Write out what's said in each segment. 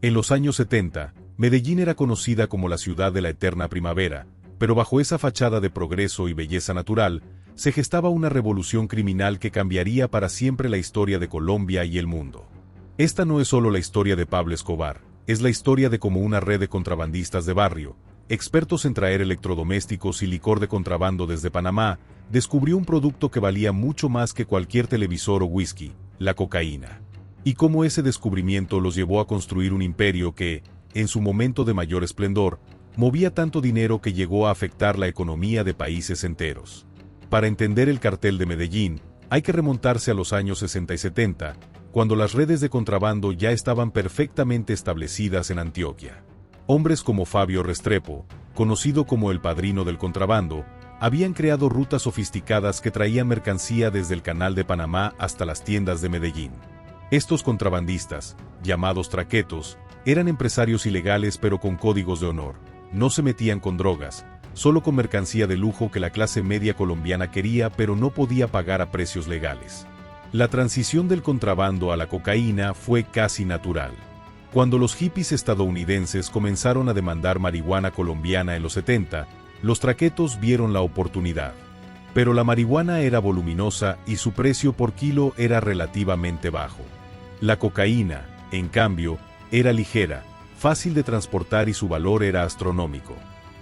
En los años 70, Medellín era conocida como la ciudad de la eterna primavera, pero bajo esa fachada de progreso y belleza natural, se gestaba una revolución criminal que cambiaría para siempre la historia de Colombia y el mundo. Esta no es solo la historia de Pablo Escobar, es la historia de cómo una red de contrabandistas de barrio, expertos en traer electrodomésticos y licor de contrabando desde Panamá, descubrió un producto que valía mucho más que cualquier televisor o whisky, la cocaína. Y cómo ese descubrimiento los llevó a construir un imperio que, en su momento de mayor esplendor, movía tanto dinero que llegó a afectar la economía de países enteros. Para entender el cartel de Medellín, hay que remontarse a los años 60 y 70, cuando las redes de contrabando ya estaban perfectamente establecidas en Antioquia. Hombres como Fabio Restrepo, conocido como el padrino del contrabando, habían creado rutas sofisticadas que traían mercancía desde el Canal de Panamá hasta las tiendas de Medellín. Estos contrabandistas, llamados traquetos, eran empresarios ilegales pero con códigos de honor. No se metían con drogas, solo con mercancía de lujo que la clase media colombiana quería pero no podía pagar a precios legales. La transición del contrabando a la cocaína fue casi natural. Cuando los hippies estadounidenses comenzaron a demandar marihuana colombiana en los 70, los traquetos vieron la oportunidad. Pero la marihuana era voluminosa y su precio por kilo era relativamente bajo. La cocaína, en cambio, era ligera, fácil de transportar y su valor era astronómico.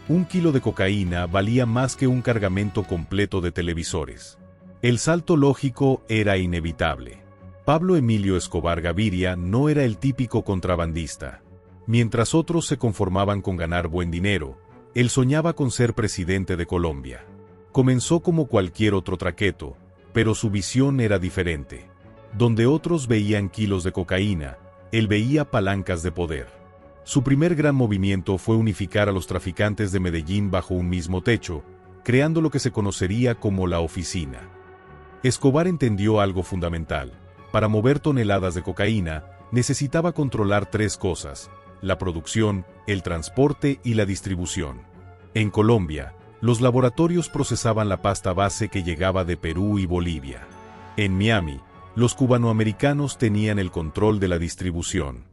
Un kilo de cocaína valía más que un cargamento completo de televisores. El salto lógico era inevitable. Pablo Emilio Escobar Gaviria no era el típico contrabandista. Mientras otros se conformaban con ganar buen dinero, él soñaba con ser presidente de Colombia. Comenzó como cualquier otro traqueto, pero su visión era diferente. Donde otros veían kilos de cocaína, él veía palancas de poder. Su primer gran movimiento fue unificar a los traficantes de Medellín bajo un mismo techo, creando lo que se conocería como la oficina. Escobar entendió algo fundamental. Para mover toneladas de cocaína, necesitaba controlar tres cosas: la producción, el transporte y la distribución. En Colombia, los laboratorios procesaban la pasta base que llegaba de Perú y Bolivia. En Miami, los cubanoamericanos tenían el control de la distribución.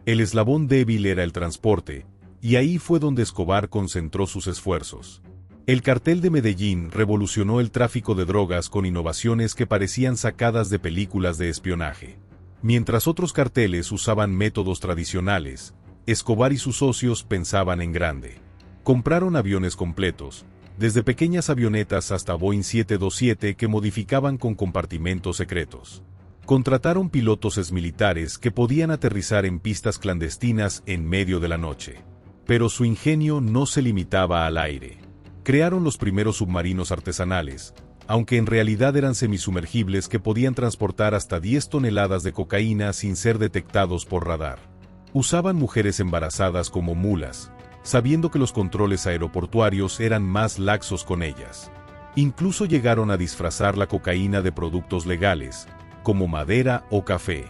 El eslabón débil era el transporte, y ahí fue donde Escobar concentró sus esfuerzos. El cartel de Medellín revolucionó el tráfico de drogas con innovaciones que parecían sacadas de películas de espionaje. Mientras otros carteles usaban métodos tradicionales, Escobar y sus socios pensaban en grande. Compraron aviones completos, desde pequeñas avionetas hasta Boeing 727 que modificaban con compartimentos secretos. Contrataron pilotos exmilitares que podían aterrizar en pistas clandestinas en medio de la noche. Pero su ingenio no se limitaba al aire. Crearon los primeros submarinos artesanales, aunque en realidad eran semisumergibles que podían transportar hasta 10 toneladas de cocaína sin ser detectados por radar. Usaban mujeres embarazadas como mulas, sabiendo que los controles aeroportuarios eran más laxos con ellas. Incluso llegaron a disfrazar la cocaína de productos legales, como madera o café.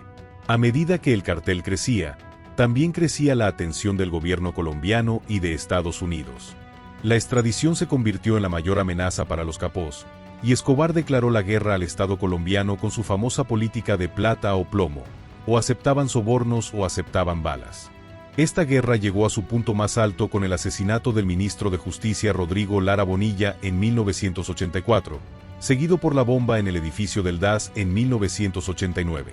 A medida que el cartel crecía, también crecía la atención del gobierno colombiano y de Estados Unidos. La extradición se convirtió en la mayor amenaza para los capós, y Escobar declaró la guerra al Estado colombiano con su famosa política de plata o plomo: o aceptaban sobornos o aceptaban balas. Esta guerra llegó a su punto más alto con el asesinato del ministro de Justicia Rodrigo Lara Bonilla en 1984, seguido por la bomba en el edificio del DAS en 1989.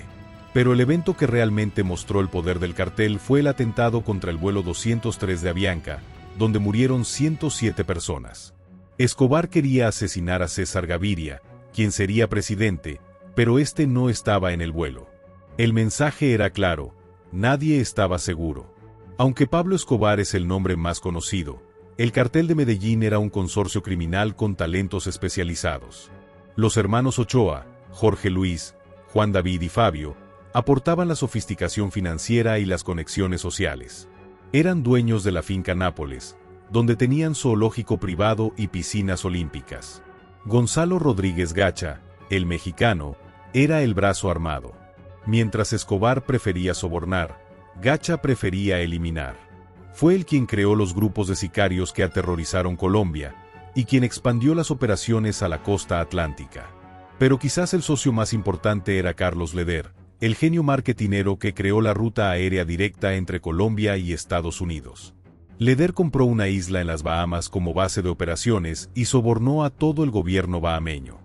Pero el evento que realmente mostró el poder del cartel fue el atentado contra el vuelo 203 de Avianca, donde murieron 107 personas. Escobar quería asesinar a César Gaviria, quien sería presidente, pero este no estaba en el vuelo. El mensaje era claro: nadie estaba seguro. Aunque Pablo Escobar es el nombre más conocido, el cartel de Medellín era un consorcio criminal con talentos especializados. Los hermanos Ochoa, Jorge Luis, Juan David y Fabio, aportaban la sofisticación financiera y las conexiones sociales. Eran dueños de la finca Nápoles, donde tenían zoológico privado y piscinas olímpicas. Gonzalo Rodríguez Gacha, el mexicano, era el brazo armado. Mientras Escobar prefería sobornar, Gacha prefería eliminar. Fue él quien creó los grupos de sicarios que aterrorizaron Colombia, y quien expandió las operaciones a la costa atlántica. Pero quizás el socio más importante era Carlos Leder, el genio marketinero que creó la ruta aérea directa entre Colombia y Estados Unidos. Leder compró una isla en las Bahamas como base de operaciones y sobornó a todo el gobierno bahameño.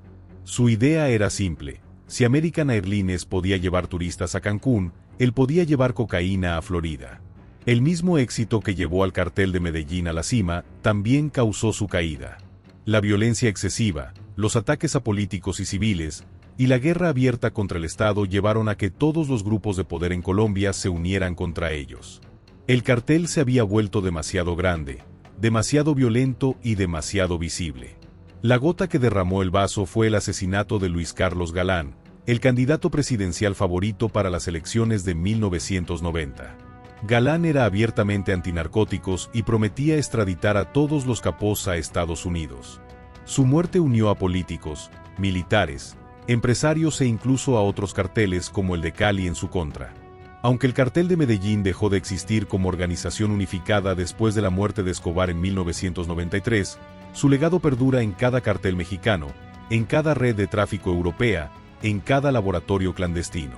Su idea era simple: si American Airlines podía llevar turistas a Cancún, él podía llevar cocaína a Florida. El mismo éxito que llevó al cartel de Medellín a la cima, también causó su caída. La violencia excesiva, los ataques a políticos y civiles, y la guerra abierta contra el Estado llevaron a que todos los grupos de poder en Colombia se unieran contra ellos. El cartel se había vuelto demasiado grande, demasiado violento y demasiado visible. La gota que derramó el vaso fue el asesinato de Luis Carlos Galán, el candidato presidencial favorito para las elecciones de 1990. Galán era abiertamente antinarcóticos y prometía extraditar a todos los capos a Estados Unidos. Su muerte unió a políticos, militares, empresarios e incluso a otros carteles como el de Cali en su contra. Aunque el cartel de Medellín dejó de existir como organización unificada después de la muerte de Escobar en 1993, su legado perdura en cada cartel mexicano, en cada red de tráfico europea, en cada laboratorio clandestino.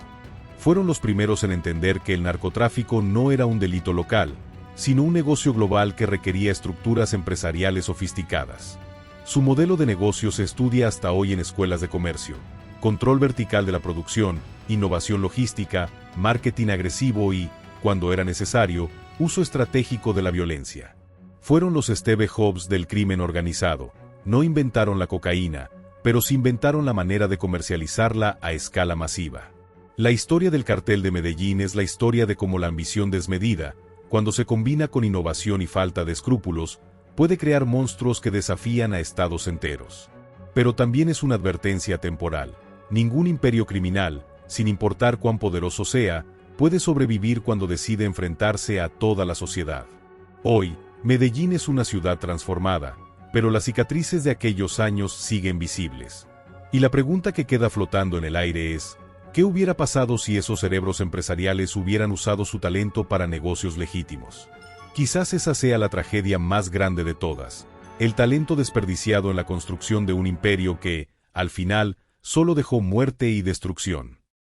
Fueron los primeros en entender que el narcotráfico no era un delito local, sino un negocio global que requería estructuras empresariales sofisticadas. Su modelo de negocio se estudia hasta hoy en escuelas de comercio: control vertical de la producción, innovación logística, marketing agresivo y, cuando era necesario, uso estratégico de la violencia. Fueron los Steve Jobs del crimen organizado. No inventaron la cocaína, pero sí inventaron la manera de comercializarla a escala masiva. La historia del cartel de Medellín es la historia de cómo la ambición desmedida, cuando se combina con innovación y falta de escrúpulos, puede crear monstruos que desafían a estados enteros. Pero también es una advertencia temporal: ningún imperio criminal, sin importar cuán poderoso sea, puede sobrevivir cuando decide enfrentarse a toda la sociedad. Hoy, Medellín es una ciudad transformada, pero las cicatrices de aquellos años siguen visibles. Y la pregunta que queda flotando en el aire es: ¿qué hubiera pasado si esos cerebros empresariales hubieran usado su talento para negocios legítimos? Quizás esa sea la tragedia más grande de todas: el talento desperdiciado en la construcción de un imperio que, al final, solo dejó muerte y destrucción.